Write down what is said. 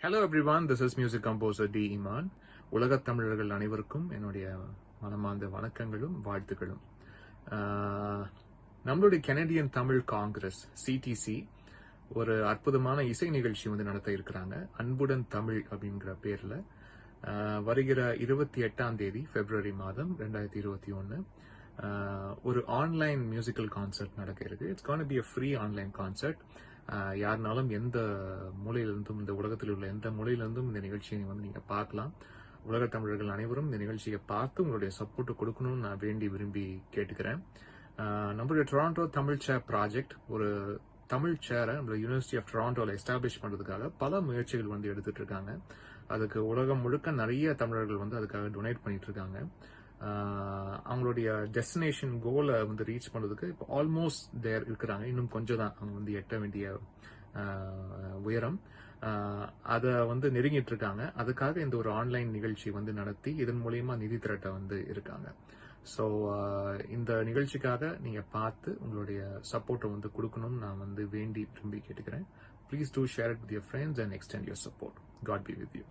Hello everyone, this is music composer D. Iman. உலகத் தமிழர்கள் அனைவருக்கும் என்னுடைய மனமார்ந்த வணக்கங்களும் வாழ்த்துக்களும். நம்மளுடைய கெனடியன் தமிழ் காங்கிரஸ் CTC ஒரு அற்புதமான இசை நிகழ்ச்சி வந்து நடத்த இருக்கிறாங்க. அன்புடன் தமிழ் அப்படிங்கிற பேர்ல வருகிற 28ஆம் தேதி பிப்ரவரி மாதம் 2021 ஒரு ஆன்லைன் மியூசிக்கல் கான்சர்ட் நடக்க இருக்கு. It's gonna be a free online concert. யாருனாலும் எந்த மூலையிலிருந்தும் இந்த உலகத்தில் உள்ள எந்த மூலையிலிருந்தும் இந்த நிகழ்ச்சியை வந்து நீங்க பார்க்கலாம். உலக தமிழர்கள் அனைவரும் இந்த நிகழ்ச்சியை பார்த்து உங்களுடைய சப்போர்ட் கொடுக்கணும்னு நான் விரும்பி கேட்டுக்கிறேன். நம்மளுடைய டொராண்டோ தமிழ் சேர் ப்ராஜெக்ட் ஒரு தமிழ் சேரை நம்ம யூனிவர்சிட்டி ஆஃப் டொராண்டோல எஸ்டாப்ளிஷ் பண்றதுக்காக பல முயற்சிகள் வந்து எடுத்துட்டு இருக்காங்க. அதுக்கு உலகம் முழுக்க நிறைய தமிழர்கள் வந்து அதுக்காக டொனேட் பண்ணிட்டு இருக்காங்க. அவங்களுடைய டெஸ்டினேஷன் கோலை வந்து ரீச் பண்றதுக்கு இப்போ ஆல்மோஸ்ட் தேர் இருக்கிறாங்க. இன்னும் கொஞ்சம் தான் அவங்க வந்து எட்ட வேண்டிய உயரம். அதை வந்து நெருங்கிட்டு இருக்காங்க. அதுக்காக இந்த ஒரு ஆன்லைன் நிகழ்ச்சி வந்து நடத்தி இதன் மூலியமா நிதி திரட்ட வந்து இருக்காங்க. ஸோ இந்த நிகழ்ச்சிக்காக நீங்க பார்த்து உங்களுடைய சப்போர்ட்டை வந்து கொடுக்கணும்னு நான் வந்து விரும்பி கேட்டுக்கிறேன். Please do share it with your friends and extend your support. God be with you.